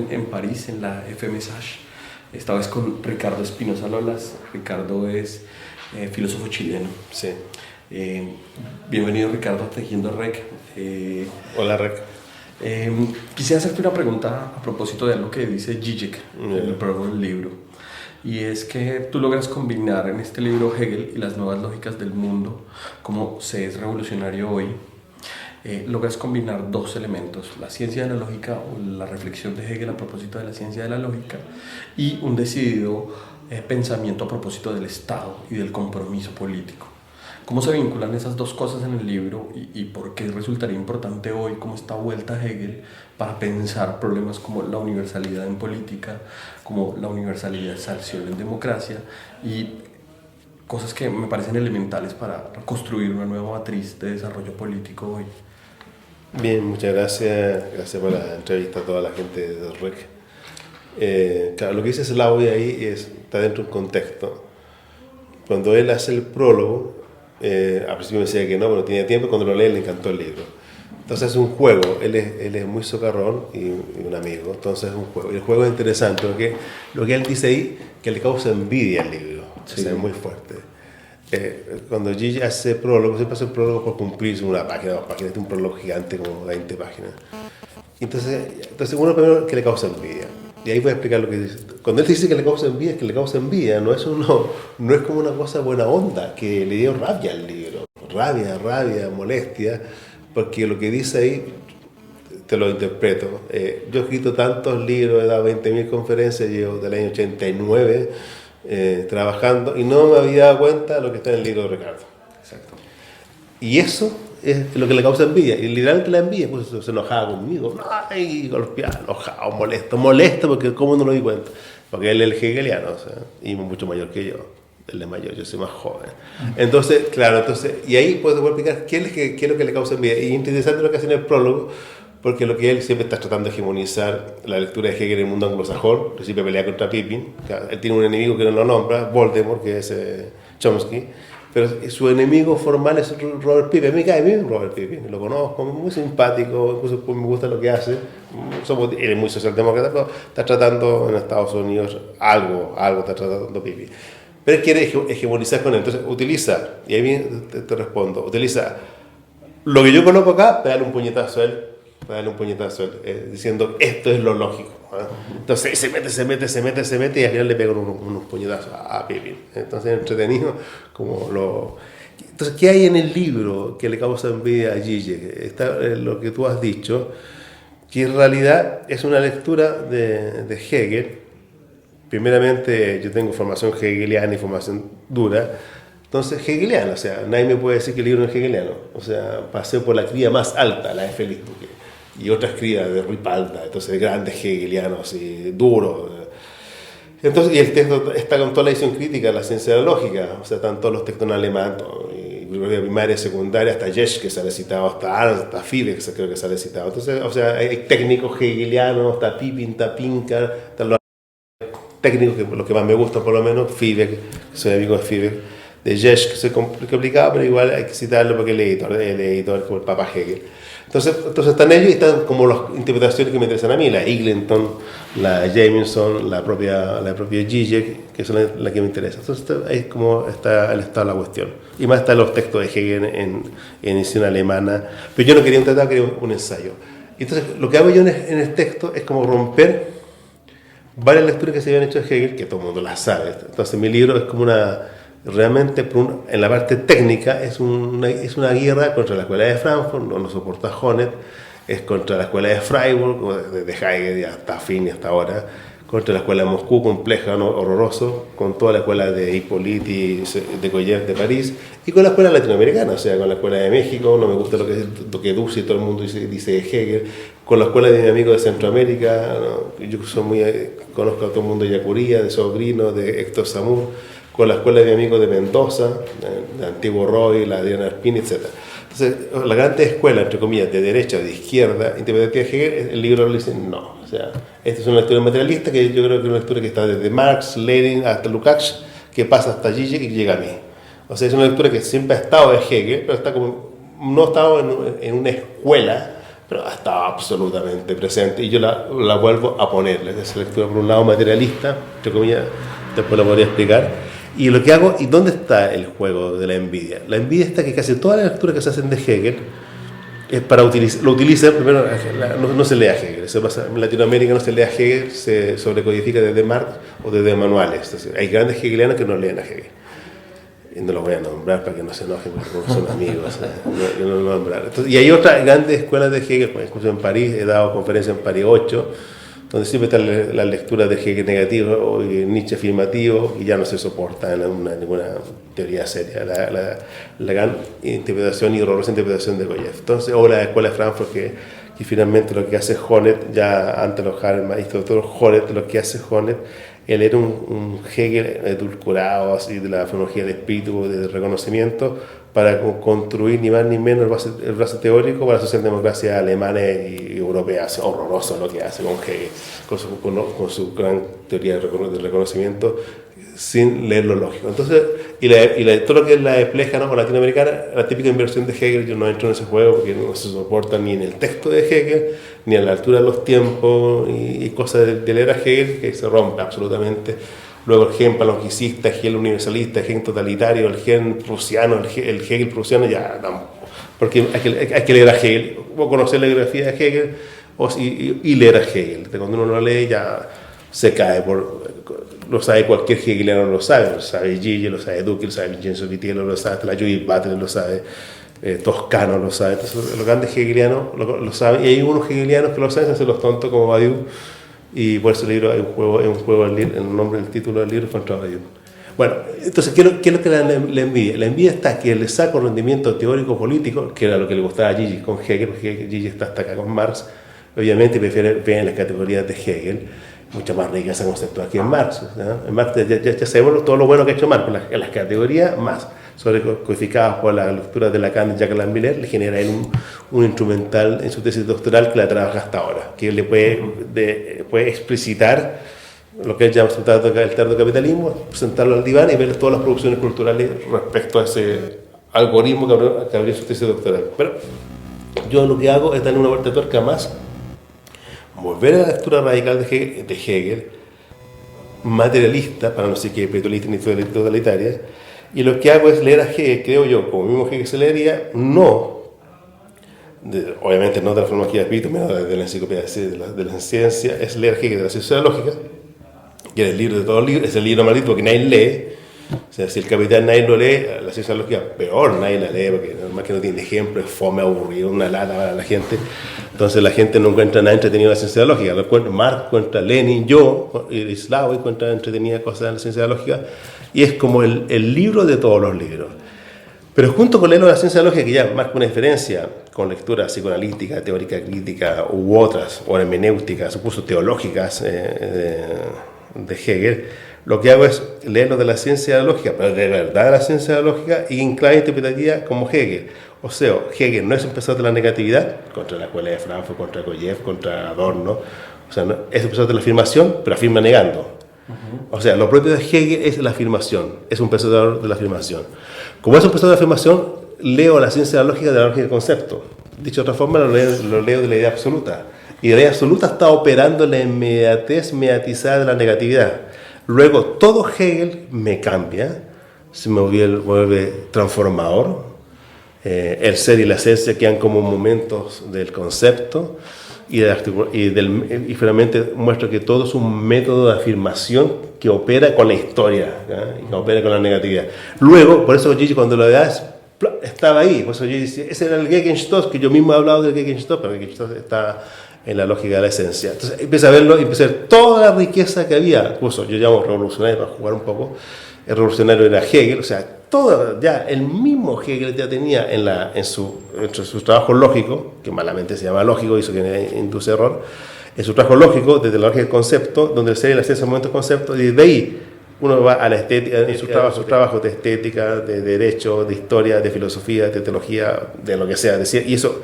en París, en la FMSH, esta vez con Ricardo Espinosa Lolas. Ricardo es filósofo chileno. Sí. Bienvenido, Ricardo, a Tejiendo Rec. Hola, Rec. Quisiera hacerte una pregunta a propósito de algo que dice Zizek en el prólogo del libro, y es que tú logras combinar en este libro Hegel y las nuevas lógicas del mundo, como se es revolucionario hoy. Logras combinar dos elementos: la ciencia de la lógica, o la reflexión de Hegel a propósito de la ciencia de la lógica, y un decidido pensamiento a propósito del Estado y del compromiso político. ¿Cómo se vinculan esas dos cosas en el libro y por qué resultaría importante hoy, como esta vuelta a Hegel, para pensar problemas como la universalidad en política, como la universalización en democracia, y cosas que me parecen elementales para construir una nueva matriz de desarrollo político hoy? Bien, muchas gracias. Gracias por la entrevista a toda la gente de REC. Claro, lo que dice Slavoj ahí está dentro de un contexto. Cuando él hace el prólogo, al principio me decía que no tenía tiempo, cuando lo lee le encantó el libro. Entonces es un juego, él es muy socarrón y un amigo, entonces es un juego. Y el juego es interesante porque lo que él dice ahí, que le causa envidia al libro, sí. O sea, es muy fuerte. Cuando Gigi hace prólogo, siempre hace el prólogo por cumplirse una página, 2 páginas, un prólogo gigante como 20 páginas. Entonces uno primero que le causa envidia. Y ahí voy a explicar lo que dice. Cuando él dice que le causa envidia, es que le causa envidia, no es como una cosa buena onda, que le dio rabia al libro. Rabia, molestia, porque lo que dice ahí, te lo interpreto. Yo he escrito tantos libros, he dado 20.000 conferencias, llevo del año 89 trabajando, y no me había dado cuenta de lo que está en el libro de Ricardo. Exacto. Y eso es lo que le causa envidia. Y literalmente la envidia, pues se enojaba conmigo, ay, golpeado, enojado, molesto, porque cómo no lo di cuenta. Porque él es el hegeliano, o sea, y mucho mayor que yo. Él es mayor, yo soy más joven. Entonces, claro, y ahí puedo explicar qué es lo que le causa envidia. Y interesante lo que hace en el prólogo, porque lo que él siempre está tratando de hegemonizar la lectura de Hegel en el mundo anglosajón, principio pelea contra Pippin. Él tiene un enemigo que no lo nombra, Voldemort, que es Chomsky. Pero su enemigo formal es Robert Pippin. A mí me cae bien Robert Pippin, lo conozco, muy simpático, incluso me gusta lo que hace. Él es muy socialdemócrata, pero está tratando en Estados Unidos algo está tratando Pippin. Pero él quiere hegemonizar con él, entonces utiliza, y ahí bien te respondo, utiliza lo que yo coloco acá para darle un puñetazo a él, diciendo esto es lo lógico. Entonces se mete y al final le pega unos puñetazos a Pippin. Entonces es entretenido como Entonces, ¿qué hay en el libro que le causa envidia a Zizek? Está lo que tú has dicho, que en realidad es una lectura de Hegel. Primeramente, yo tengo formación hegeliana y formación dura. Entonces, hegeliano, o sea, nadie me puede decir que el libro no es hegeliano. O sea, pasé por la cría más alta, la de Félix Duque, y otras crías de Ripalda, entonces de grandes hegelianos y duros. Entonces, y el texto está con toda la edición crítica de la ciencia de la lógica, o sea, están todos los textos en alemán, y primaria, secundaria, hasta Jesch, que se ha citado, hasta Arndt, hasta Fiebe, que creo que se ha citado. Entonces, o sea, hay técnicos hegelianos, está Pippin, está Pinker, están los técnicos, que los que más me gustan por lo menos, Fiebe, que soy amigo de Fiebe, de Jesch, que se complicaba, pero igual hay que citarlo porque el editor como el Papa Hegel. Entonces están ellos y están como las interpretaciones que me interesan a mí, la Eglinton, la Jameson, la propia Zizek, que son las que me interesan. Entonces ahí es como está el estado de la cuestión. Y más están los textos de Hegel en edición alemana, pero yo no quería un tratado, quería un ensayo. Entonces lo que hago yo en el texto es como romper varias lecturas que se habían hecho de Hegel, que todo el mundo las sabe. Entonces mi libro es como realmente en la parte técnica es una guerra contra la escuela de Frankfurt, no soporta Honneth, es contra la escuela de Freiburg, desde Heidegger hasta Finn y hasta ahora, contra la escuela de Moscú, compleja, ¿no? Horroroso, con toda la escuela de Hippolyte y de Collier de París, y con la escuela latinoamericana, o sea, con la escuela de México, no me gusta lo que Duce y todo el mundo dice de Hegel, con la escuela de mi amigo de Centroamérica, ¿no? Yo conozco a todo el mundo de Yacuría, de Sobrino, de Héctor Samur, con la escuela de mi amigo de Mendoza, de Antiguo Roy, la Adriana Arpini, etc. Entonces, la gran escuela, entre comillas, de derecha o de izquierda, interpretativa de Hegel, el libro le dice no. O sea, esta es una lectura materialista que yo creo que es una lectura que está desde Marx, Lenin hasta Lukács, que pasa hasta Zizek y llega a mí. O sea, es una lectura que siempre ha estado de Hegel, pero no ha estado en una escuela pero ha estado absolutamente presente y yo la vuelvo a poner. Esa lectura, por un lado, materialista, entre comillas, después la podría explicar. Y lo que hago, ¿y dónde está el juego de la envidia? La envidia está que casi todas las lecturas que se hacen de Hegel es para utilizar, primero, no se lee a Hegel, eso pasa, en Latinoamérica no se lee a Hegel, se sobrecodifica desde Marx o desde manuales. Entonces, hay grandes hegelianos que no leen a Hegel. Y no los voy a nombrar para que no se enojen, porque son amigos. Yo no los voy a nombrar. Entonces, y hay otras grandes escuelas de Hegel, incluso en París, he dado conferencias en París 8, donde siempre está la lectura de Hegel negativo o Nietzsche afirmativo, y ya no se soporta en ninguna teoría seria la gran interpretación y horrorosa interpretación de Goyev. Entonces, o la escuela de Frankfurt, que finalmente lo que hace Honneth, ya antes de alojar el maestro doctor Honneth, lo que hace Honneth, él era un Hegel edulcorado así, de la fonología del espíritu, de reconocimiento, para construir ni más ni menos el brazo teórico para la socialdemocracia alemana y europea. Es horroroso lo que hace con Hegel, con su gran teoría de reconocimiento, sin leer lo lógico. Entonces, todo lo que es la plejano o latinoamericana, la típica inversión de Hegel, yo no entro en ese juego porque no se soporta ni en el texto de Hegel, ni a la altura de los tiempos y cosas de leer a Hegel, que se rompe absolutamente. Luego el gen paloncicista, el gen universalista, el gen totalitario, el gen prusiano, el Hegel prusiano, ya no, porque hay que leer a Hegel, o conocer la biografía de Hegel y leer a Hegel. Cuando uno no lee ya se cae, lo sabe cualquier hegeliano, lo sabe Gigi, lo sabe Duque, lo sabe Vincenzo Vitiello, lo sabe la Judith Butler, lo sabe Toscano, lo sabe. Entonces, los grandes hegelianos lo saben, y hay unos hegelianos que lo saben, se hacen los tontos como Badiou, y por ese libro hay un juego el nombre del título del libro contra Badiou. Bueno, entonces, ¿qué es lo que la envidia? La envidia está que le saca un rendimiento teórico-político, que era lo que le gustaba a Gigi con Hegel, porque Gigi está hasta acá con Marx, obviamente prefiere ver en las categorías de Hegel, mucha más riqueza conceptual que en Marx. ¿no? En Marx ya sabemos todo lo bueno que ha hecho Marx, en las categorías más, sobre codificadas por la lectura de Lacan y Jacques Miller, le genera él un instrumental en su tesis doctoral que la trabaja hasta ahora, que le puede explicitar lo que él llama el tardocapitalismo, presentarlo al diván y ver todas las producciones culturales respecto a ese algoritmo que abrió su tesis doctoral. Pero yo lo que hago es darle una vuelta de tuerca más, volver a la lectura radical de Hegel, materialista, para no decir que espiritualista ni totalitaria, y lo que hago es leer a Hegel, creo yo, como mismo Hegel se leería, obviamente no de la forma que espíritu, sino de la enciclopedia de la ciencia, es leer Hegel de la ciencia lógica, que es el libro de todos los libros, es el libro maldito que nadie lee. O sea, si el Capitán nadie lo lee, la ciencia lógica peor nadie la lee, porque normal que no tiene ejemplo, es fome, aburrido, una lata para la gente. Entonces la gente no encuentra nada entretenido en la ciencia lógica. Marx encuentra Lenin, yo, y Slavoj encuentra entretenida cosas en la ciencia lógica, y es como el libro de todos los libros. Pero junto con leer la ciencia lógica, que ya marca una diferencia con lectura psicoanalítica, teórica crítica u otras, o hermenéuticas, supuso teológicas de Hegel, lo que hago es leerlo de la ciencia lógica, pero de verdad de la ciencia lógica, y en clave interpretativa como Hegel. O sea, Hegel no es un pensador de la negatividad, contra la escuela de Frankfurt, contra Goyev, contra Adorno. O sea, no, es un pensador de la afirmación, pero afirma negando. O sea, lo propio de Hegel es la afirmación, es un pensador de la afirmación. Como es un pensador de la afirmación, leo la ciencia lógica de la lógica del concepto. Dicho de otra forma, lo leo de la idea absoluta. Y la idea absoluta está operando la inmediatez mediatizada de la negatividad. Luego, todo Hegel me cambia, se me vuelve transformador. El ser y la esencia quedan como momentos del concepto y finalmente muestra que todo es un método de afirmación que opera con la historia, ¿ya? Y que opera con la negatividad. Luego, por eso Gigi cuando lo veas, estaba ahí, por eso Gigi decía, ese era el Gegenstoß, que yo mismo he hablado del Gegenstoß, pero el Gegenstoß está en la lógica de la esencia. Entonces empieza a verlo y empieza a ver toda la riqueza que había, incluso yo llamo revolucionario para jugar un poco, el revolucionario era Hegel, o sea, todo, ya el mismo Hegel ya tenía entre sus trabajos lógicos, que malamente se llama lógico, eso que induce error, en su trabajo lógico, desde la lógica del concepto, donde el ser y la ciencia son momentos conceptos, y desde ahí uno va a la estética, en sus trabajos de estética, de derecho, de historia, de filosofía, de teología, de lo que sea, y eso,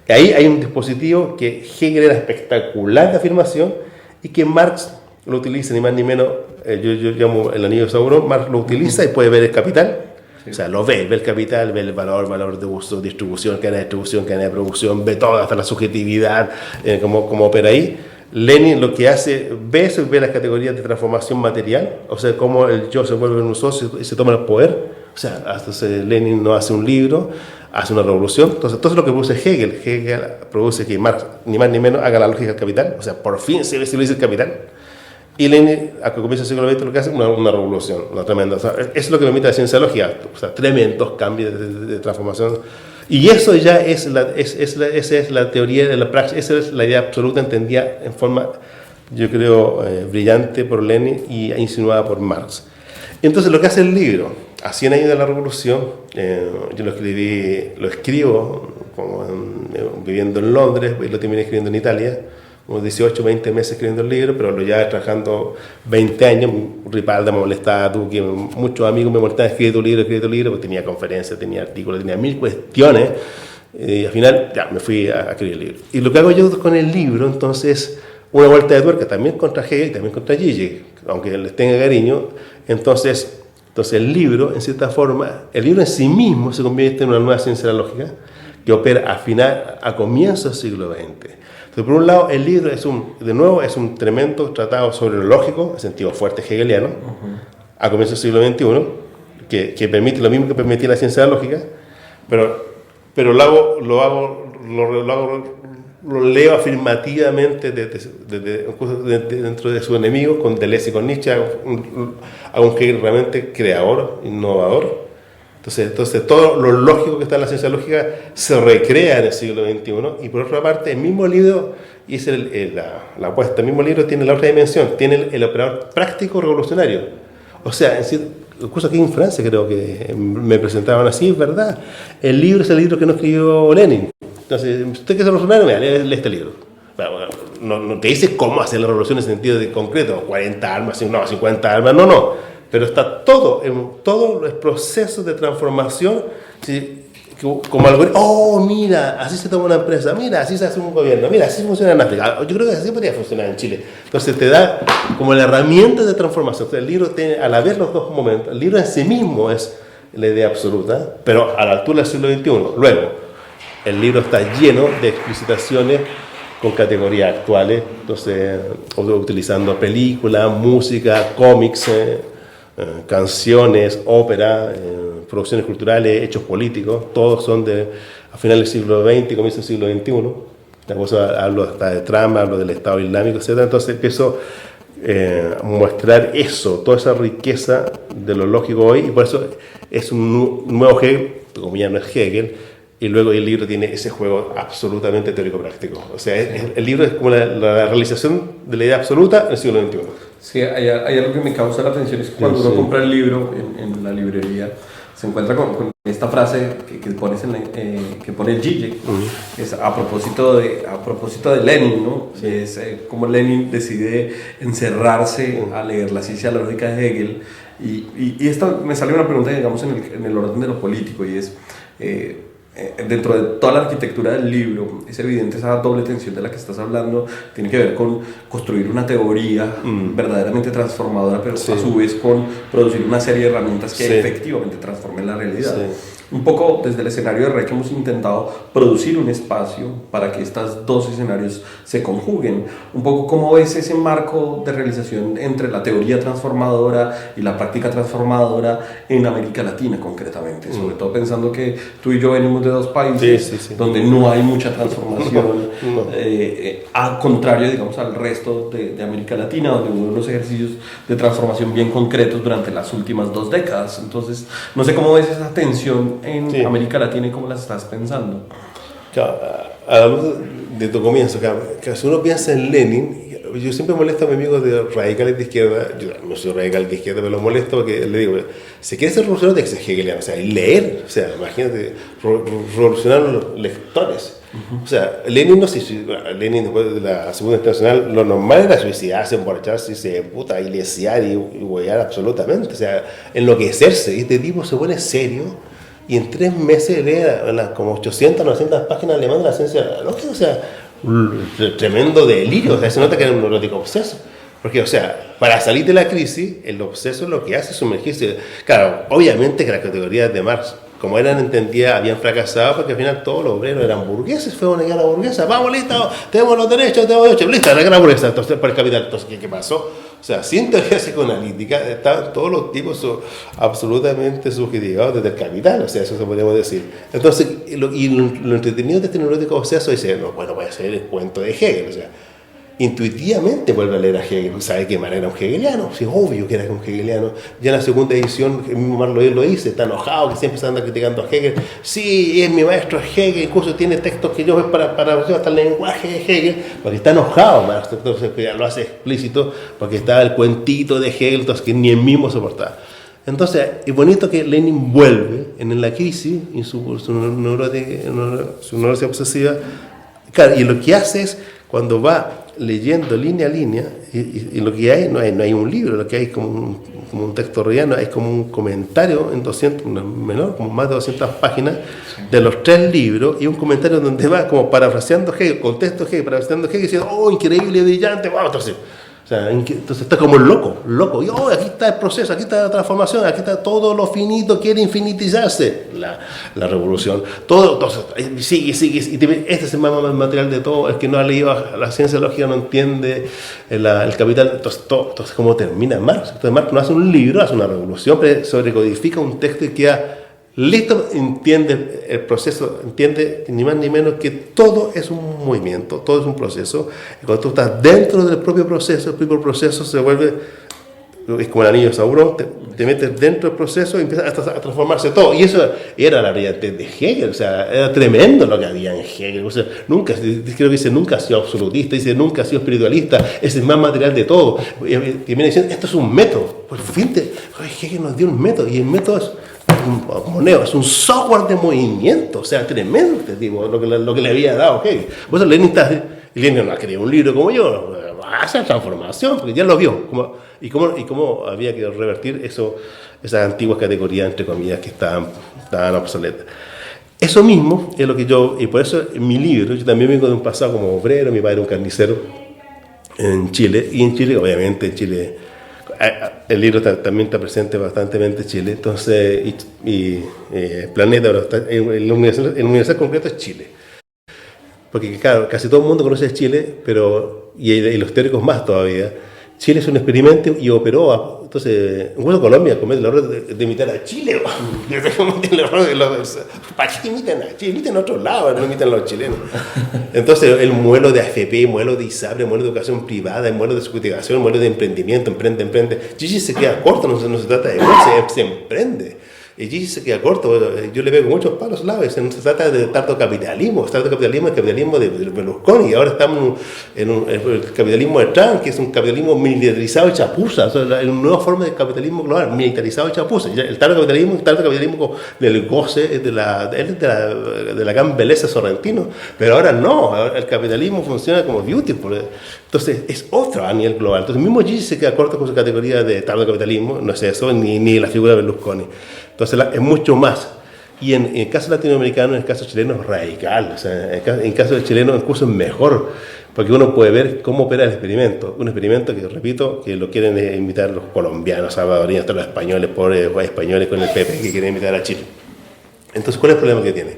ahí hay un dispositivo que Hegel era espectacular de afirmación y que Marx lo utiliza ni más ni menos, yo llamo el anillo de Sauron, Marx lo utiliza y puede ver el Capital, Sí. O sea, lo ve el capital, ve el valor de uso, distribución, cadena de distribución, cadena de producción, ve todo, hasta la subjetividad, cómo opera ahí. Lenin lo que hace, ve eso y ve las categorías de transformación material, o sea, cómo el yo se vuelve un socio y se toma el poder. O sea, entonces Lenin no hace un libro, hace una revolución. Entonces, todo lo que produce Hegel produce que Marx, ni más ni menos, haga la lógica del capital. O sea, por fin se dice el capital. Y Lenin, a que comienza el siglo XX, lo que hace es una revolución, una tremenda. O sea, eso es lo que permite la ciencia lógica. O sea, tremendos cambios de transformación. Y eso ya esa es la teoría de la praxis, esa es la idea absoluta entendida en forma, yo creo, brillante por Lenin y insinuada por Marx. Entonces, lo que hace el libro, a 100 años de la Revolución, yo lo escribo viviendo en Londres, y lo terminé escribiendo en Italia, unos 18, 20 meses escribiendo el libro, pero lo llevaba trabajando 20 años. Ripalda me molestaba, muchos amigos me molestaban, escribe tu libro, porque tenía conferencias, tenía artículos, tenía 1000 cuestiones, y al final ya me fui a escribir el libro. Y lo que hago yo con el libro, entonces, una vuelta de tuerca, también contra Hegel y también contra Zizek, aunque les tenga cariño. Entonces el libro, en cierta forma, el libro en sí mismo se convierte en una nueva ciencia de la lógica que opera a comienzos del siglo XX. Entonces, por un lado, el libro es un tremendo tratado sobre lo lógico, en sentido fuerte hegeliano, a comienzos del siglo XXI, que permite lo mismo que permitía la ciencia de la lógica, pero lo leo afirmativamente dentro de sus enemigos, con Deleuze y con Nietzsche, a un Hegel realmente creador, innovador. Entonces todo lo lógico que está en la ciencia lógica se recrea en el siglo XXI. Y por otra parte, el mismo libro, y es la apuesta, el mismo libro tiene la otra dimensión, tiene el operador práctico revolucionario. O sea, incluso aquí en Francia creo que me presentaban así, es verdad. El libro es el libro que no escribió Lenin. Entonces, usted que es revolucionario, mira, lee este libro. No te dice cómo hacer la revolución en sentido de concreto, 40 armas, 50 armas, no. Pero está todo los procesos de transformación, ¿sí? Como algoritmo. Mira, así se toma una empresa, mira, así se hace un gobierno, mira, así funciona en África. Yo creo que así podría funcionar en Chile. Entonces te da como la herramienta de transformación. Entonces, el libro tiene, al haber los dos momentos, el libro en sí mismo es la idea absoluta, pero a la altura del siglo XXI. Luego, el libro está lleno de explicitaciones con categorías actuales, entonces utilizando películas, música, cómics, canciones, ópera, producciones culturales, hechos políticos, todos son a finales del siglo XX y comienzo del siglo XXI. Hablo hasta de trama, hablo del Estado Islámico, etc. Entonces empiezo a mostrar eso, toda esa riqueza de lo lógico hoy, y por eso es un nuevo Hegel, como ya no es Hegel. Y luego el libro tiene ese juego absolutamente teórico-práctico. O sea, el libro es como la realización de la idea absoluta en el siglo XXI. Sí, hay algo que me causa la atención, es que cuando uno compra el libro en la librería, se encuentra con esta frase que pone el Zizek, es a propósito de Lenin, ¿no? Sí. Es como Lenin decide encerrarse a leer la ciencia lógica de Hegel. Y esta me sale una pregunta, digamos, en el orden de lo político, y es... dentro de toda la arquitectura del libro, es evidente esa doble tensión de la que estás hablando, tiene que ver con construir una teoría verdaderamente transformadora, pero a su vez con producir una serie de herramientas que efectivamente transformen la realidad. Un poco desde el escenario de REC hemos intentado producir un espacio para que estos dos escenarios se conjuguen. Un poco cómo ves ese marco de realización entre la teoría transformadora y la práctica transformadora en América Latina concretamente, sobre todo pensando que tú y yo venimos de dos países donde no hay mucha transformación, al contrario, digamos, al resto de América Latina, donde hubo unos ejercicios de transformación bien concretos durante las últimas 2 décadas. Entonces, no sé cómo ves esa tensión en América Latina y cómo las estás pensando. A la luz de tu comienzo, que si uno piensa en Lenin, yo siempre molesto a mis amigos de radicales de izquierda. Yo no soy radical de izquierda, pero los molesto porque le digo, si quieres ser revolucionario, tienes que ser hegeliano, o sea, y leer, o sea, imagínate, revolucionar los lectores. O sea, Lenin Lenin después de la Segunda Internacional, lo normal era suicidarse, emborracharse, iglesiar y huear absolutamente, o sea, enloquecerse. Y este tipo se pone serio y en 3 meses lee como 800, 900 páginas alemán de la ciencia lógica, o sea, tremendo delirio, o sea, se nota que era un neurótico obseso. Porque, o sea, para salir de la crisis, el obseso lo que hace es sumergirse. Claro, obviamente que las categorías de Marx, como eran entendidas, habían fracasado porque al final todos los obreros eran burgueses, fue una guerra burguesa. Vamos, listo, tenemos los derechos, listo, la guerra burguesa. Entonces, por el capital, entonces, ¿qué pasó? O sea, sin teoría psicoanalítica, estaban todos los tipos absolutamente subjetivados desde el capital, o sea, eso se podríamos decir. Entonces, lo entretenido de este neurótico obseso es decir, no, bueno, voy a hacer el cuento de Hegel, o sea, intuitivamente vuelve a leer a Hegel, sabe que Marx era un hegeliano, sí, obvio que era un hegeliano. Ya en la segunda edición, el mismo Marx lo dice, está enojado, que siempre se anda criticando a Hegel. Sí, es mi maestro Hegel, incluso tiene textos que yo para hasta el lenguaje de Hegel, porque está enojado Marx, entonces lo hace explícito, porque estaba el cuentito de Hegel, entonces que ni él mismo soportaba. Entonces, es bonito que Lenin vuelve en la crisis, en su neurosis obsesiva, claro, y lo que hace es, cuando va leyendo línea a línea, y lo que hay no hay un libro, lo que hay es como un texto relleno, es como un comentario en 200, menor, como más de 200 páginas, de los 3 libros, y un comentario donde va como parafraseando Hegel, contexto Hegel, parafraseando Hegel, diciendo, oh, increíble, brillante, vamos, entonces está como loco, y oh, aquí está el proceso, aquí está la transformación, aquí está todo lo finito, quiere infinitizarse la revolución, todo, entonces sigue, y este es el más material de todo, el que no ha leído la ciencia lógica no entiende el capital, entonces ¿cómo termina Marx? Entonces Marx no hace un libro, hace una revolución, pero sobrecodifica un texto y queda listo, entiende el proceso, entiende ni más ni menos que todo es un movimiento, todo es un proceso, y cuando tú estás dentro del propio proceso, el propio proceso se vuelve, es como el anillo de Sauron, te metes dentro del proceso y empieza a transformarse todo, y eso era la brillantez de Hegel, o sea, era tremendo lo que había en Hegel, o sea, creo que dice, nunca ha sido absolutista, dice, nunca ha sido espiritualista, es el más material de todo, y viene diciendo, esto es un método, por fin, Hegel nos dio un método, y el método es un software de movimiento, o sea, tremendo, tipo, lo que le había dado Hegel. Por eso Lenin no ha querido un libro como yo, hace transformación, porque ya lo vio, y cómo había que revertir esas antiguas categorías, entre comillas, que estaban obsoletas. Eso mismo es lo que y por eso en mi libro, yo también vengo de un pasado como obrero, mi padre era un carnicero en Chile, y en Chile, obviamente, en Chile, el libro también está presente bastantemente en Chile, entonces, el planeta, el universal concreto es Chile. Porque, claro, casi todo el mundo conoce Chile, y los teóricos más todavía. Chile es un experimento y operó. Entonces, incluso Colombia comete el error de imitar a Chile. ¿Para qué imitan a Chile? Imitan a otro lado, no imitan a los chilenos. Entonces, el modelo de AFP, el modelo de ISAPRE, el modelo de educación privada, el modelo de subjetivación, el modelo de emprendimiento, emprende. Gigi se queda corto, no se trata de se emprende. Y Gigi se queda corto, yo le veo muchos palos lados, no se trata de tanto capitalismo, el capitalismo de Berlusconi, y ahora estamos en el capitalismo de Trump, que es un capitalismo militarizado y chapuza, o sea, una nueva forma de capitalismo global, militarizado y chapuza. El tanto capitalismo del goce de la gran belleza sorrentino, pero ahora no, ahora el capitalismo funciona como beautiful, entonces es otro a nivel global. Entonces mismo Gigi se queda corto con su categoría de tardo capitalismo, no es eso, ni la figura de Berlusconi. Entonces es mucho más. Y en el caso latinoamericano, en el caso chileno es radical. O sea, en el caso del chileno incluso es mejor, porque uno puede ver cómo opera el experimento. Un experimento que, repito, que lo quieren imitar los colombianos, salvadoreños, todos los españoles, pobres españoles con el PP que quieren imitar a Chile. Entonces, ¿cuál es el problema que tiene?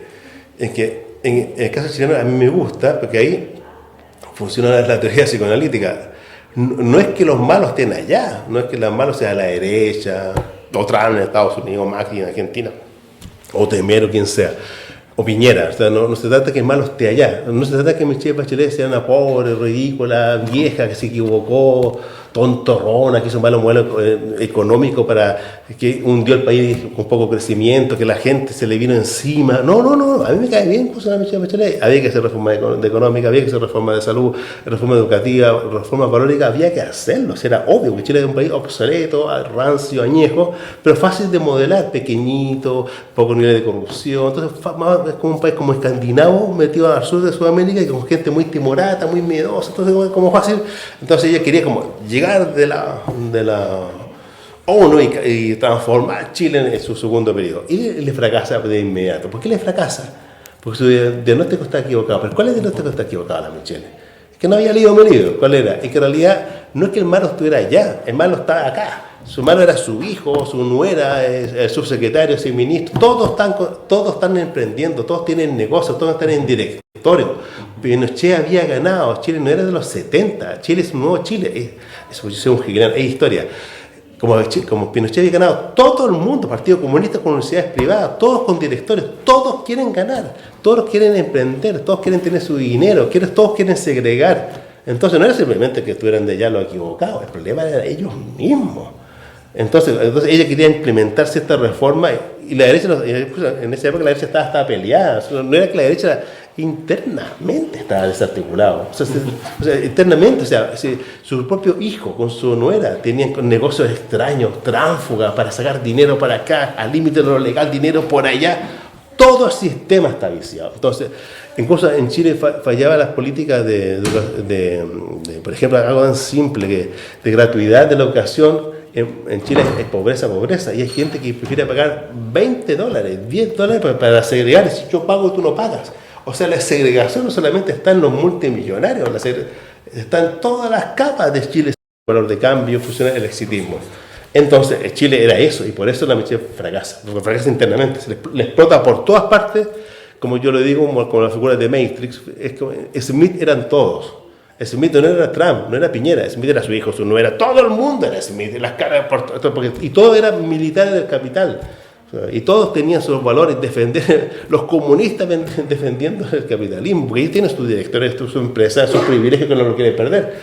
Es que en el caso chileno a mí me gusta, porque ahí funciona la teoría psicoanalítica. No es que los malos estén allá, no es que los malos sean a la derecha, o Trump en Estados Unidos, Macri en Argentina, o Temero, quien sea, o Piñera. O sea, no se trata que el malo esté allá, no se trata que Michelle Bachelet sea una pobre, ridícula, vieja que se equivocó, tontorrona, que hizo un malo modelo económico para que hundió el país con poco crecimiento, que la gente se le vino encima. No, a mí me cae bien pues, la Michelle Bachelet. Había que hacer reforma económica, había que hacer reforma de salud, reforma educativa, reforma valórica, había que hacerlo. Era obvio que Chile es un país obsoleto, rancio, añejo, pero fácil de modelar, pequeñito, poco nivel de corrupción. Entonces es como un país como escandinavo metido al sur de Sudamérica y con gente muy timorata, muy miedosa, entonces como fácil. Entonces ella quería como llegar de la ONU y transformar Chile en su segundo periodo. Y le fracasa de inmediato. ¿Por qué le fracasa? Porque su diagnóstico está equivocado. ¿Pero cuál es el diagnóstico que está equivocado la Michelle? Es que no había leído mi libro. ¿Cuál era? Es que en realidad no es que el malo estuviera allá, el malo estaba acá. Su malo era su hijo, su nuera, el subsecretario, el ministro. Todos están emprendiendo, todos tienen negocios, todos están en directorio. Pinochet había ganado, Chile no era de los 70, Chile es un nuevo Chile. Eso es un gigante, es historia. Como Pinochet había ganado, todo el mundo, Partido Comunista con universidades privadas, todos con directorios, todos quieren ganar, todos quieren emprender, todos quieren tener su dinero, todos quieren segregar. Entonces no era simplemente que estuvieran de allá lo equivocado, el problema era ellos mismos. Entonces ella quería implementar cierta reforma y la derecha, en esa época la derecha estaba peleada, no era que la derecha internamente estaba desarticulado, internamente, su propio hijo con su nuera tenían negocios extraños, tránsfugas para sacar dinero para acá, al límite de lo legal, dinero por allá, todo el sistema está viciado. Entonces, incluso en Chile fallaban las políticas de por ejemplo, algo tan simple que de gratuidad de la educación. En Chile es pobreza, y hay gente que prefiere pagar $20, $10 para segregar, si yo pago tú no pagas. O sea, la segregación no solamente está en los multimillonarios, está en todas las capas de Chile, el valor de cambio, funciona el exitismo. Entonces, Chile era eso, y por eso la Michelle fracasa internamente, le explota por todas partes, como yo lo digo, como las figuras de Matrix, Smith eran todos. Smith no era Trump, no era Piñera, Smith era su hijo, su nuera, todo el mundo era Smith, las caras y todos eran militares del capital, y todos tenían sus valores, los comunistas defendiendo el capitalismo, porque ellos tienen sus directores, su empresa, sus privilegios que no lo quieren perder.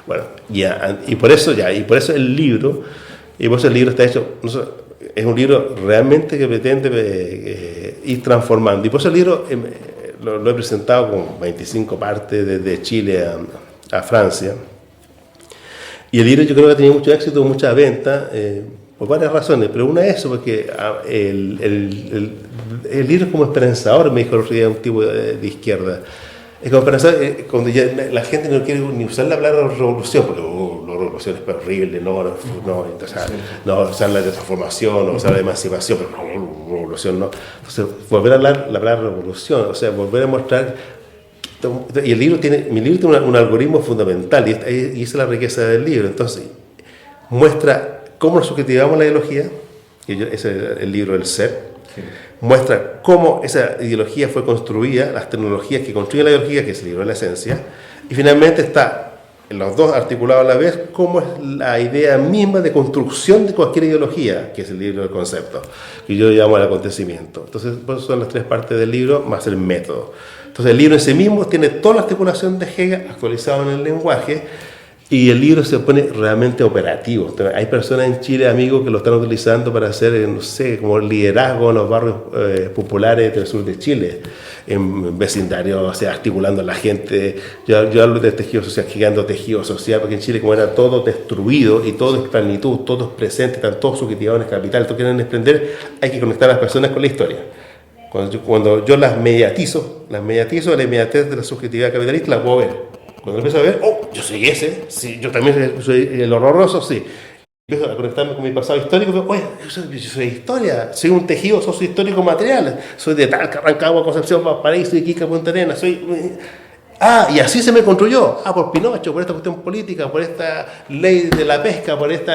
Bueno, y por eso el libro está hecho, es un libro realmente que pretende ir transformando, y por eso el libro lo he presentado con 25 partes desde Chile a Francia. Y el libro yo creo que ha tenido mucho éxito, mucha venta, por varias razones, pero una es eso, porque el libro es como esperanzador, me dijo el otro día un tipo de izquierda. Es como esperanzador cuando ya la gente no quiere ni usar la palabra revolución, porque la revolución es horrible, no usar la transformación, no usar la emancipación, pero no, revolución no. Entonces, volver a hablar la palabra revolución, o sea, volver a mostrar. Y mi libro tiene un algoritmo fundamental, y esa es la riqueza del libro. Entonces, muestra cómo nos subjetivamos la ideología, que es el libro del ser. Sí. Muestra cómo esa ideología fue construida, las tecnologías que construyen la ideología, que es el libro de la esencia, y finalmente está en los dos articulados a la vez, cómo es la idea misma de construcción de cualquier ideología, que es el libro del concepto, que yo llamo el acontecimiento. Entonces, pues son las tres partes del libro, más el método. Entonces, el libro en sí mismo tiene toda la articulación de Hegel actualizado en el lenguaje, y el libro se pone realmente operativo. Hay personas en Chile, amigos, que lo están utilizando para hacer, no sé, como liderazgo en los barrios populares del sur de Chile, en vecindarios, o sea, articulando a la gente. Yo hablo de tejido social, creando tejido social, porque en Chile, como era todo destruido y todo es plenitud, todo es presente, están todos subjetivados en el capital, todos quieren emprender, hay que conectar a las personas con la historia. Cuando yo las mediatizo, la inmediatez de la subjetividad capitalista la puedo ver. Cuando empiezo a ver, yo soy ese, sí, yo también soy el horroroso, sí. Empiezo a conectarme con mi pasado histórico, oye, yo soy historia, soy un tejido sociohistórico material, soy de Talca, Rancagua, Concepción, Valparaíso, Iquique, Punta Arenas, y así se me construyó, por Pinocho, por esta cuestión política, por esta ley de la pesca, por esto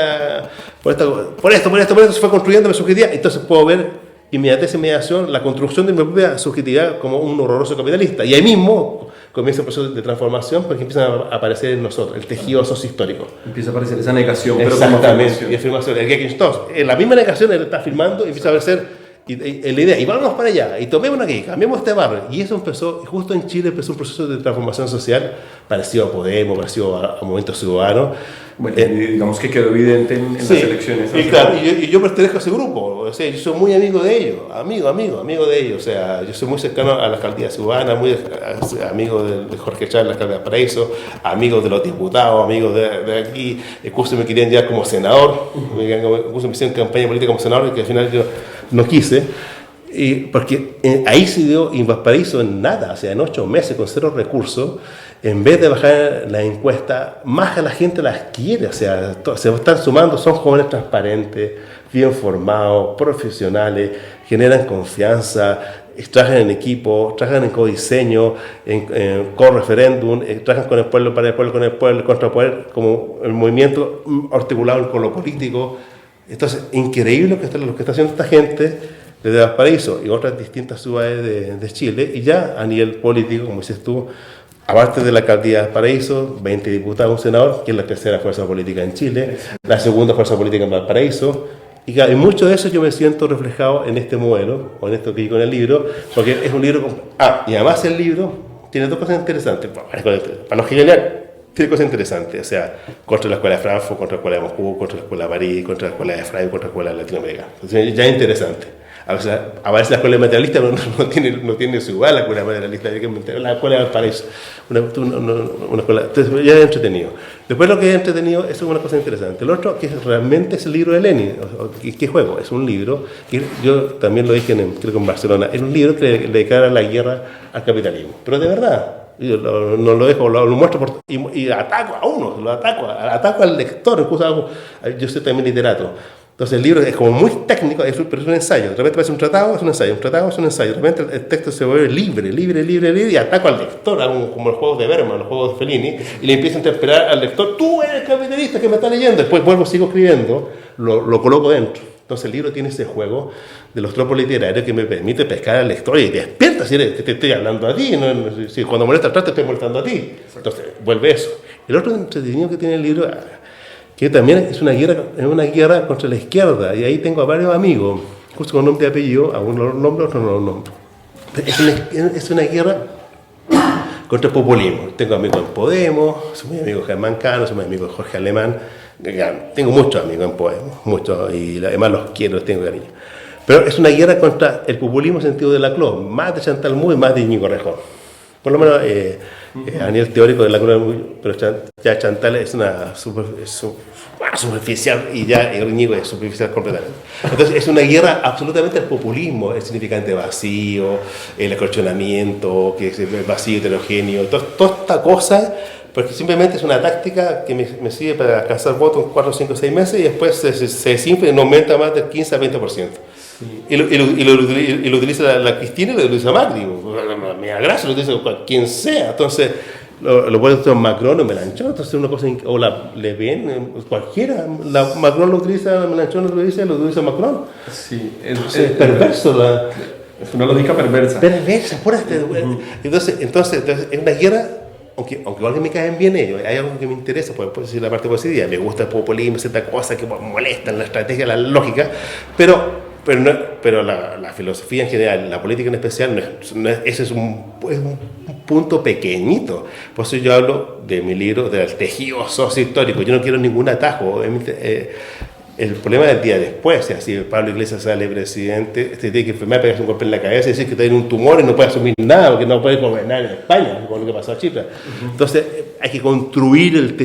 se fue construyendo mi subjetividad. Entonces puedo ver inmediación, la construcción de mi propia subjetividad como un horroroso capitalista, y ahí mismo comienza el proceso de transformación, porque empiezan a aparecer en nosotros el tejido sociohistórico. Empieza a aparecer esa negación, pero exactamente, y afirmación. En la misma negación él está afirmando y empieza a aparecer la idea, y vámonos para allá, y tomemos aquí, cambiemos este barrio. Y eso empezó, justo en Chile empezó un proceso de transformación social parecido a Podemos, parecido a Movimiento Ciudadano. Bueno, digamos que quedó evidente en las elecciones. Y claro, y yo pertenezco a ese grupo, o sea, yo soy muy amigo de ellos, amigo de ellos, o sea, yo soy muy cercano a la alcaldía ciudadana, muy amigo de Jorge Chávez, la alcaldía de Paraíso, amigo de los diputados, amigos de aquí, incluso me querían llevar como senador, incluso me hicieron campaña política como senador, y que al final yo no quise, porque ahí se dio en Valparaíso en nada, o sea, en 8 meses con 0 recursos. En vez de bajar la encuesta, más a la gente las quiere, o sea, se están sumando, son jóvenes transparentes, bien formados, profesionales, generan confianza, trabajan en equipo, trabajan en codiseño, en co-referéndum, trabajan con el pueblo, para el pueblo, con el pueblo, contra el poder, como el movimiento articulado con lo político. Entonces, increíble lo que está haciendo esta gente desde Valparaíso y otras distintas ciudades de Chile, y ya a nivel político, como dices tú, aparte de la alcaldía de Valparaíso, 20 diputados, un senador, que es la tercera fuerza política en Chile, la segunda fuerza política en Valparaíso, y claro, en mucho de eso yo me siento reflejado en este modelo, o en esto que digo en el libro, porque es un libro... y además el libro tiene dos cosas interesantes, para no gilear, tiene cosas interesantes, o sea, contra la escuela de Frankfurt, contra la escuela de Moscú, contra la escuela de París, contra la escuela de Freiburg, contra la escuela de Latinoamérica. Entonces, ya es interesante. A veces la escuela materialista no tiene su igual, la escuela materialista, la escuela de Valparaíso, una escuela, entonces ya es entretenido. Después lo que es entretenido es una cosa interesante. Lo otro, que realmente es el libro de Lenin. ¿Qué juego? Es un libro, que yo también lo dije creo que en Barcelona, es un libro que le declara la guerra al capitalismo, pero de verdad. Yo no lo dejo, lo muestro y ataco a uno, ataco al lector, incluso yo soy también literato. Entonces el libro es como muy técnico, pero es un ensayo. De repente parece un tratado, es un ensayo, un tratado es un ensayo. De repente el texto se vuelve libre, y ataco al lector, como los juegos de Berman, los juegos de Fellini, y le empiezo a interpretar al lector, tú eres el capitalista que me está leyendo. Después sigo escribiendo, lo coloco dentro. Entonces el libro tiene ese juego de los tropos literarios que me permite pescar al lector y despierta si te estoy hablando a ti, si cuando molesta atrás te estoy molestando a ti. Entonces vuelve eso. El otro entretenido que tiene el libro, que también es una guerra contra la izquierda, y ahí tengo a varios amigos, justo con nombre y apellido, a uno los nombro, otros no los nombro. Es una guerra contra el populismo. Tengo amigos en Podemos, soy muy amigo de Germán Cano, soy muy amigo de Jorge Alemán. Tengo muchos amigos en Podemos, muchos, y además los quiero, los tengo cariño. Pero es una guerra contra el populismo en sentido de Laclau, más de Chantal Mouffe y más de Íñigo Rejón. Por lo menos a nivel teórico de Laclau, pero ya Chantal es una superficial y ya Íñigo es superficial completamente. Entonces es una guerra absolutamente al populismo, el significante vacío, el acolchonamiento, que es el vacío heterogéneo, toda esta cosa. Porque simplemente es una táctica que me sirve para alcanzar votos en 4, 5, 6 meses y después se desinfla y no aumenta más del 15 a 20%. Sí. Y lo utiliza la Cristina y lo utiliza Macri. Me da gracia, lo utiliza quien sea. Entonces, lo puede utilizar Macron o Mélenchon. Entonces, una cosa, o Le Pen, cualquiera. Macron lo utiliza, Mélenchon lo utiliza Macron. Sí, es perverso. Es una lógica perversa. Perversa, pura. Entonces, es una guerra. Aunque igual que me caen bien ellos, hay algo que me interesa, puedo decir la parte positiva, me gusta el populismo, cierta cosa que molesta, la estrategia, la lógica, pero la filosofía en general, la política en especial, ese es un punto pequeñito. Por eso yo hablo de mi libro, del tejido sociohistórico, yo no quiero ningún atajo. El problema del día después, o sea, si Pablo Iglesias sale presidente, tiene que enfermar, pegarse un golpe en la cabeza y decir que tiene un tumor y no puede asumir nada, porque no puede gobernar en España, con lo que pasó a Chipre. Entonces, hay que construir el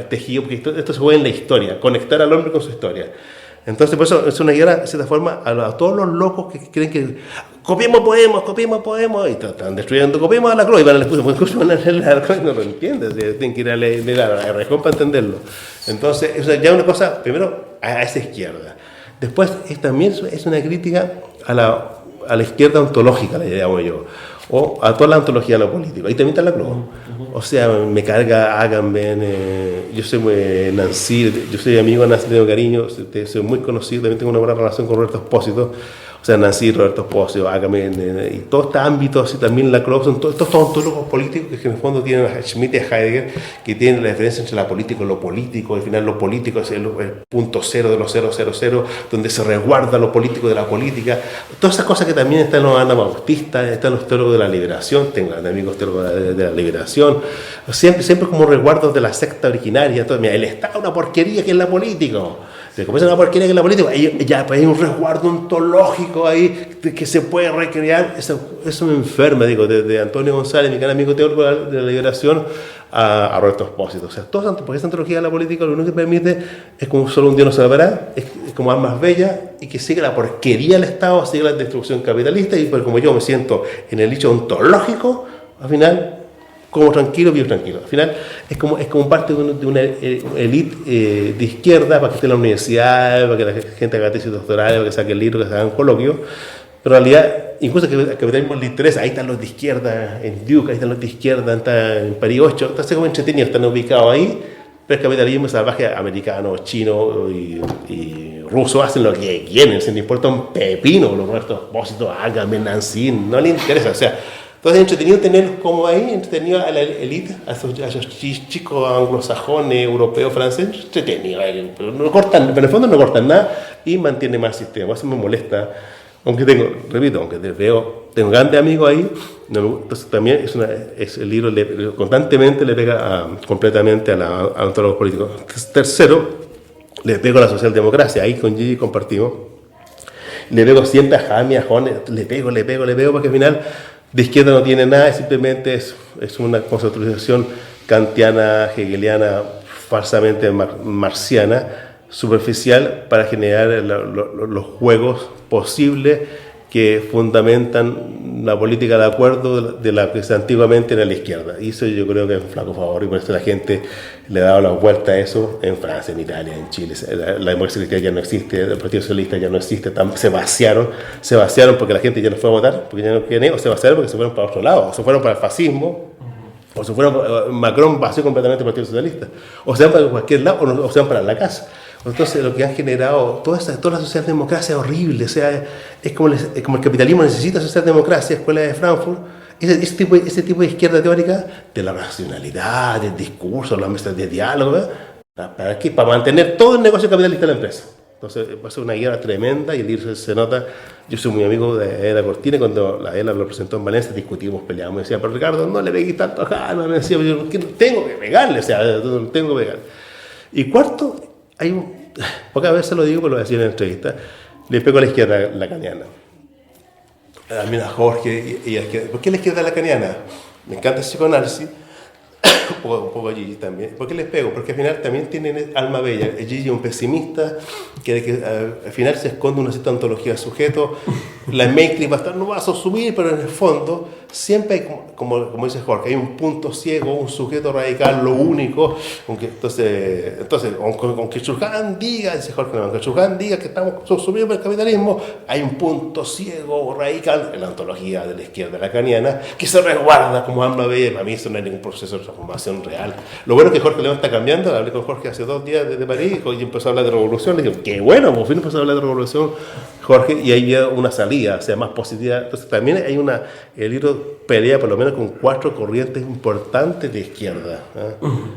tejido, porque esto se juega en la historia, conectar al hombre con su historia. Entonces, por eso es una guerra, de cierta forma, a todos los locos que creen que copiemos Podemos, y están destruyendo, copiemos a Laclau, y van a la excusa, pues incluso van a leer la Laclau y no lo entiendes, tienen que ir a leer a la RJ para entenderlo. Entonces, ya una cosa, primero, a esa izquierda. Después, también es una crítica a la izquierda ontológica, le llamo yo, o a toda la ontología de lo político. Ahí también está Laclau. O sea, me carga Agamben, yo soy Nancy, yo soy amigo de Nancy, tengo cariño, soy muy conocido, también tengo una buena relación con Roberto Espósito. O sea, Nancy, Roberto Espósito, Agamben, y todo este ámbito, así también Laclau, son todos estos ontólogos políticos que en el fondo tienen a Schmitt y a Heidegger, que tienen la diferencia entre la política y lo político. Al final, lo político es el punto cero de los 000, donde se resguarda lo político de la política. Todas esas cosas que también están en los anabautistas, están los teólogos de la liberación, tengo amigos teólogos de la liberación, siempre como resguardos de la secta originaria. Entonces, mira, el Estado es una porquería que es la política. Se comienza una porquería que es la política, ya pues hay un resguardo ontológico ahí que se puede recrear. Eso me enferma, digo, desde Antonio González, mi gran amigo teólogo de la liberación, a Roberto Espósito. O sea, porque esa antología de la política lo único que permite es como solo un Dios nos salvará, es como armas bellas y que sigue la porquería del Estado, sigue la destrucción capitalista, y pues como yo me siento en el nicho ontológico, al final como tranquilo, vivo tranquilo. Al final es como parte de una élite de izquierda, para que esté en la universidad, para que la gente haga tesis doctorales, para que saque el libro, que se hagan coloquios, Pero en realidad, incluso que el capitalismo le interesa, ahí están los de izquierda en Duke, ahí están los de izquierda en París 8, entonces como entretenido, están ubicados ahí, pero el capitalismo salvaje americano, chino y ruso hacen lo que quieren, se les importa un pepino, los nuestros opósitos, Agamben, Nancy, no les interesa, o sea, entonces es entretenido tenerlos como ahí, entretenido a la élite, a esos chicos anglosajones, europeos, franceses, entretenido, pero no cortan, pero en el fondo no cortan nada y mantiene más el sistema, eso me molesta. Aunque tengo grandes amigos ahí, entonces también es el libro constantemente le pega completamente a todos los políticos. Tercero, le pego a la socialdemocracia, ahí con Gigi compartimos. Le pego siempre a Jaime, a Jones, le pego, porque al final de izquierda no tiene nada, simplemente es una conceptualización kantiana, hegeliana, falsamente marxiana, superficial para generar los juegos posibles que fundamentan la política de acuerdo de la que antiguamente era la izquierda. Y eso yo creo que es un flaco favor y por eso la gente le ha dado la vuelta a eso en Francia, en Italia, en Chile. La democracia cristiana ya no existe, el Partido Socialista ya no existe, se vaciaron porque la gente ya no fue a votar, porque ya no quieren, o se vaciaron porque se fueron para otro lado, o se fueron para el fascismo, o se fueron, Macron vació completamente el Partido Socialista, o se van para cualquier lado, o se van para la casa. Entonces lo que han generado toda la socialdemocracia horrible, o sea, es como el capitalismo necesita socialdemocracia, escuela de Frankfurt, ese tipo de izquierda teórica de la racionalidad, del discurso, las mesas de diálogo, ¿eh? ¿Para qué? Para mantener todo el negocio capitalista de la empresa. Entonces va a ser una guerra tremenda y el libro se nota. Yo soy muy amigo de Eda Cortina, cuando la ELA lo presentó en Valencia discutimos, peleamos, me decía, pero Ricardo, no le pegues tanto a Jaime, me decía, yo tengo que pegarle, o sea, tengo que pegarle. Y cuarto, pocas veces lo digo, pero lo decía en la entrevista, le pego a la izquierda lacaniana. Mira, Jorge, ¿por qué la izquierda lacaniana? Me encanta el psicoanálisis, un poco a Gigi también. ¿Por qué les pego? Porque al final también tienen alma bella. Gigi es un pesimista que al final se esconde una cierta ontología del sujeto. La Matrix no va a subir, pero en el fondo siempre hay, como dice Jorge, hay un punto ciego, un sujeto radical, lo único. Entonces aunque Churján diga, dice Jorge, aunque Churján diga que estamos subidos por el capitalismo, hay un punto ciego, radical, en la ontología de la izquierda lacaniana, que se resguarda como alma bella. Para mí eso no es ningún proceso de transformación real. Lo bueno es que Jorge León está cambiando. Hablé con Jorge hace 2 días desde París y empezó a hablar de revolución. Le dije, qué bueno, por fin empezó a hablar de revolución, Jorge, y ahí había una salida, o sea, más positiva. Entonces también hay el libro pelea por lo menos con 4 corrientes importantes de izquierda,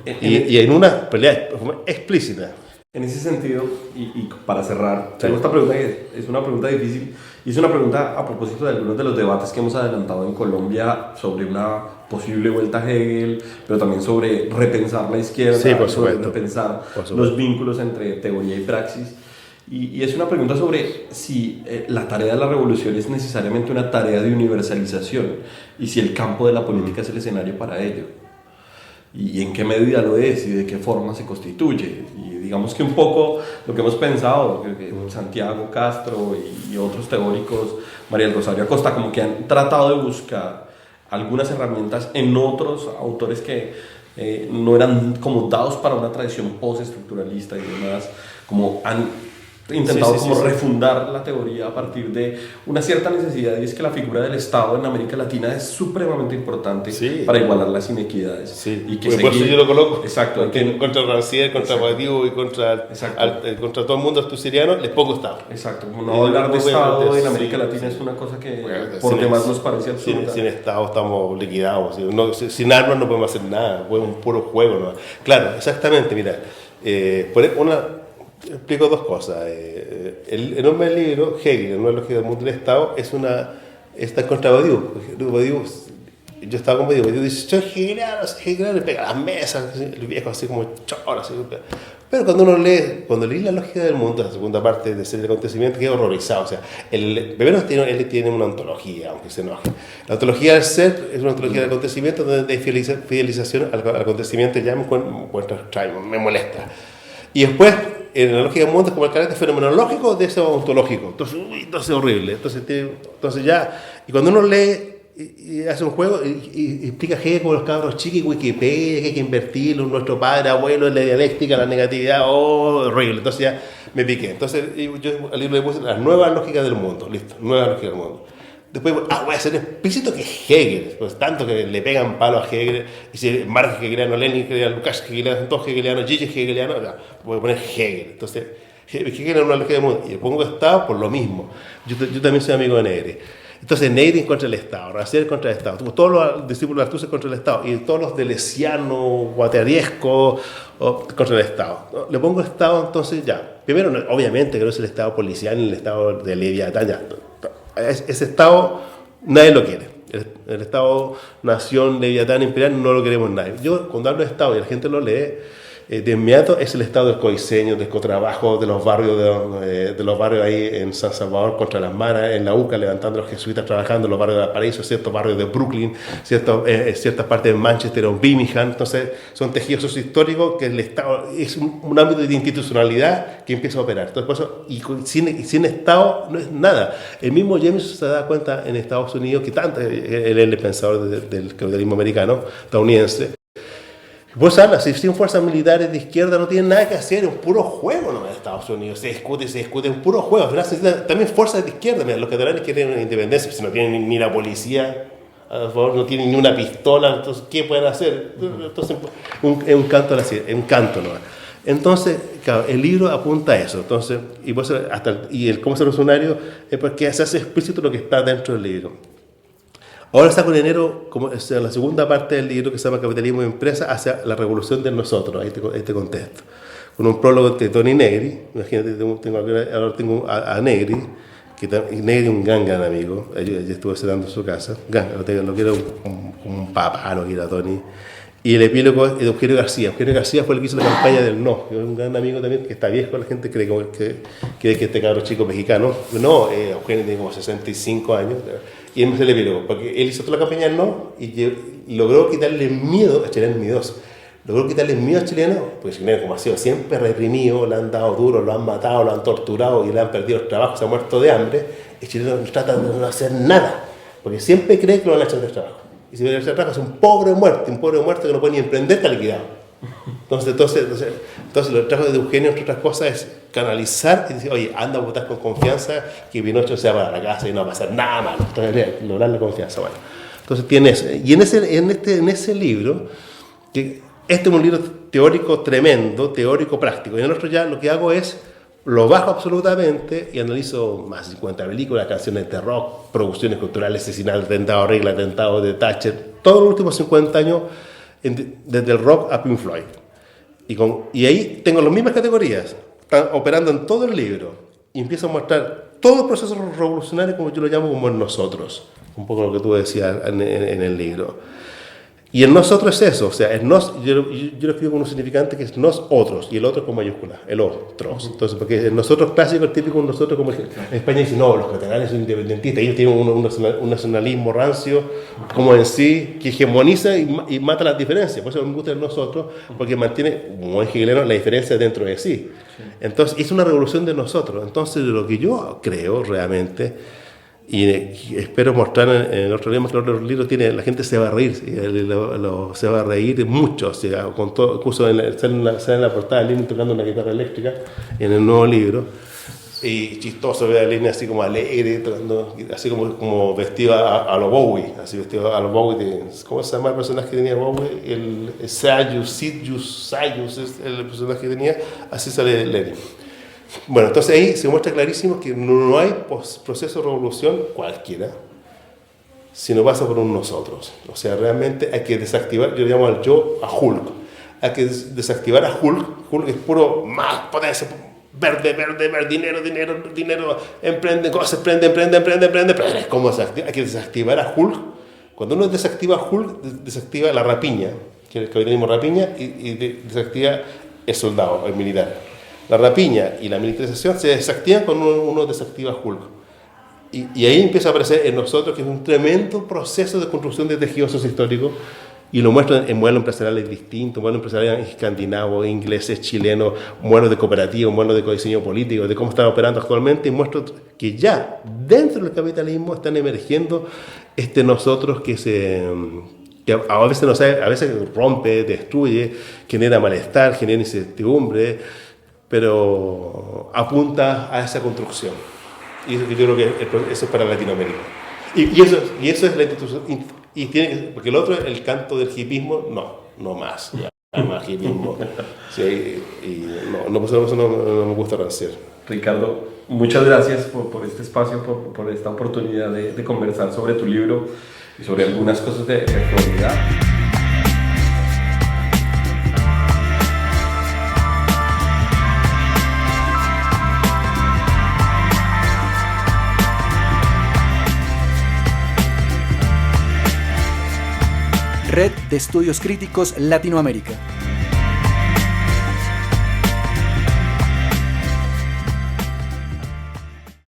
¿eh? Y en una pelea explícita. En ese sentido, y para cerrar, tengo esta pregunta que es una pregunta difícil, y es una pregunta a propósito de algunos de los debates que hemos adelantado en Colombia sobre una posible vuelta a Hegel, pero también sobre repensar la izquierda, sí, por sobre supuesto. repensar los vínculos entre teoría y praxis. Y es una pregunta sobre si la tarea de la revolución es necesariamente una tarea de universalización y si el campo de la política es el escenario para ello. Y en qué medida lo es y de qué forma se constituye. Y digamos que un poco lo que hemos pensado, que Santiago Castro y otros teóricos, María del Rosario Acosta, como que han tratado de buscar algunas herramientas en otros autores que no eran como dados para una tradición postestructuralista y demás, como han intentado refundar la teoría a partir de una cierta necesidad, y es que la figura del Estado en América Latina es supremamente importante para igualar las inequidades. Sí. Y que por eso yo lo coloco. Exacto. Contra Rancière, contra Badiou y contra todo el mundo asturiano, les pongo Estado. Exacto. No hablar de Estado en América Latina es una cosa que por demás nos parece absurda. Sin Estado estamos liquidados. Sin armas no podemos hacer nada. Es un puro juego, ¿no? Claro, exactamente. Mira, explico 2 cosas. El nombre del libro, Hegel, una lógica del mundo del Estado, está contra Badiou. Yo estaba con Badiou dice, soy hegeliano, le pega a las mesas, el viejo así como choro, así. Pero cuando leí la lógica del mundo, la segunda parte de ser el acontecimiento, quedé horrorizado. O sea, primero él tiene una ontología, aunque se enoje. La ontología del ser es una ontología del acontecimiento donde hay fidelización al acontecimiento, ya me encuentro extraño, me molesta. Y después, en la lógica del mundo es como el carácter fenomenológico de ese ontológico. Entonces es horrible. Entonces ya, y cuando uno lee y hace un juego y explica Hegel como los cabros chicos y Wikipedia, que hay que invertirlo, nuestro padre, abuelo, en la dialéctica, la negatividad, horrible. Entonces ya me piqué. Entonces yo al libro le puse las nuevas lógicas del mundo, listo, nuevas lógicas del mundo. Después, voy a hacer explícito que Hegel, pues tanto que le pegan palo a Hegel, y si Marx hegeliano, Lenin hegeliano, Lukács hegeliano, todos hegelianos, Zizek hegeliano, voy a poner Hegel. Entonces, Hegel era una lógica del mundo, y le pongo Estado por lo mismo. Yo también soy amigo de Negri. Entonces, Negri contra el Estado, Rancière contra el Estado, todos los discípulos de Althusser contra el Estado, y todos los deleuzianos, guattariescos contra el Estado. Le pongo Estado, entonces ya. Primero, obviamente que no es el Estado policial ni el Estado de Leviatán, ya. Ese Estado nadie lo quiere. El Estado nación, Leviatán, imperial, no lo queremos nadie. Yo cuando hablo de Estado y la gente lo lee, de inmediato es el Estado del coiseño, del cotrabajo, de los barrios ahí en San Salvador contra las maras, en la UCA levantando a los jesuitas trabajando en los barrios de Valparaíso, ciertos barrios de Brooklyn, ciertas partes de Manchester o Birmingham. Entonces son tejidos sociohistóricos que el Estado es un ámbito de institucionalidad que empieza a operar. Entonces, por eso, y sin Estado no es nada. El mismo James se da cuenta en Estados Unidos que tanto, él es el pensador del capitalismo americano, estadounidense. Vos hablas, sin fuerzas militares de izquierda no tienen nada que hacer, es un puro juego nomás en Estados Unidos, se discute, es un puro juego. Al final se necesitan también fuerzas de izquierda. Mira, los catalanes quieren una independencia, si no tienen ni la policía, a favor, no tienen ni una pistola, entonces ¿qué pueden hacer? Entonces es un canto a la sierra, es un canto nomás. Entonces, claro, el libro apunta a eso. Entonces, y el cómo ser revolucionario es porque se hace explícito lo que está dentro del libro. Ahora saco en enero, como la segunda parte del libro que se llama Capitalismo de Empresa hacia la revolución de nosotros, este contexto. Con un prólogo de Tony Negri, imagínate, ahora tengo a Negri, Negri es un gran amigo, yo estuve cenando en su casa, lo quiero como un papá, lo quiero a Tony. Y el epílogo es de Eugenio García. Eugenio García fue el que hizo la campaña del no. Es un gran amigo también, que está viejo, la gente cree que este cabro chico mexicano. No, Eugenio tiene como 65 años. Y él me hace el epílogo, porque él hizo toda la campaña del no y logró quitarle miedo a chilenos miedosos. Logró quitarle miedo a chilenos, porque Chileno, como ha sido siempre reprimido, le han dado duro, lo han matado, lo han torturado y le han perdido el trabajo, se ha muerto de hambre. El chileno trata de no hacer nada, porque siempre cree que lo van a echar del trabajo. Y si viene el trabajo es un pobre muerto que no puede ni emprender, está liquidado. Entonces los trabajos de Eugenio, entre otras cosas, es canalizar y decir, oye, anda a votar con confianza, que Pinocho se va para la casa y no va a pasar nada malo. Entonces, lograr la confianza. Bueno, entonces tiene eso. Y en ese libro, que este es un libro teórico tremendo, teórico práctico, y en el otro ya lo que hago es lo bajo absolutamente y analizo más de 50 películas, canciones de rock, producciones culturales, asesinatos, atentados, regla, atentados de Thatcher, todos los últimos 50 años, desde el rock a Pink Floyd. Y ahí tengo las mismas categorías, están operando en todo el libro, y empiezo a mostrar todo el proceso revolucionario, como yo lo llamo, como en nosotros, un poco lo que tú decías en el libro. Y el nosotros es eso, o sea, el nos, yo lo escribo con un significante que es nosotros, y el otro con mayúscula, el otros. Entonces, porque el nosotros clásico, el típico nosotros, como en España dice, no, los catalanes son independentistas, ellos tienen un nacionalismo rancio, como en sí, que hegemoniza y mata las diferencias. Por eso me gusta el nosotros, porque mantiene, como es hegeliano, la diferencia dentro de sí. Entonces, es una revolución de nosotros. Entonces, lo que yo creo realmente, y espero mostrar en el otro libro, que el otro libro tiene, la gente se va a reír, se va a reír mucho, o sea, con todo, incluso sale en la portada de Lenin tocando una guitarra eléctrica en el nuevo libro, y chistoso ver a Lenin así como alegre, tocando, así como vestido a lo Bowie, así vestido a lo Bowie, ¿cómo se llama el personaje que tenía Bowie? El Sayus es el personaje que tenía, así sale Lenin. Bueno, entonces ahí se muestra clarísimo que no hay proceso de revolución cualquiera, sino pasa por un nosotros. O sea, realmente hay que desactivar, yo llamo al yo a Hulk. Hay que desactivar a Hulk. Hulk es puro más potencia, verde, dinero, emprende cosas, emprende. Pero es como hay que desactivar a Hulk. Cuando uno desactiva a Hulk, desactiva la rapiña, que es el capitalismo rapiña, y desactiva el soldado, el militar. La rapiña y la militarización se desactivan cuando uno desactiva Hulk. Y ahí empieza a aparecer en nosotros, que es un tremendo proceso de construcción de tejidos sociohistóricos y lo muestro en modelos empresariales distintos, modelos empresariales escandinavos, ingleses, chilenos, modelos de cooperativa, modelos de codiseño político, de cómo están operando actualmente, y muestro que ya dentro del capitalismo están emergiendo nosotros que a veces no sabe, a veces rompe, destruye, genera malestar, genera incertidumbre, pero apunta a esa construcción. Y yo creo que eso es para Latinoamérica. Y eso es la institución. Y tiene que, porque el otro, el canto del hipismo, no más. Ya, más hipismo. Sí, y eso no me gusta ranciar. Ricardo, muchas gracias por este espacio, por esta oportunidad de conversar sobre tu libro y sobre algunas cosas de actualidad. Red de Estudios Críticos Latinoamérica.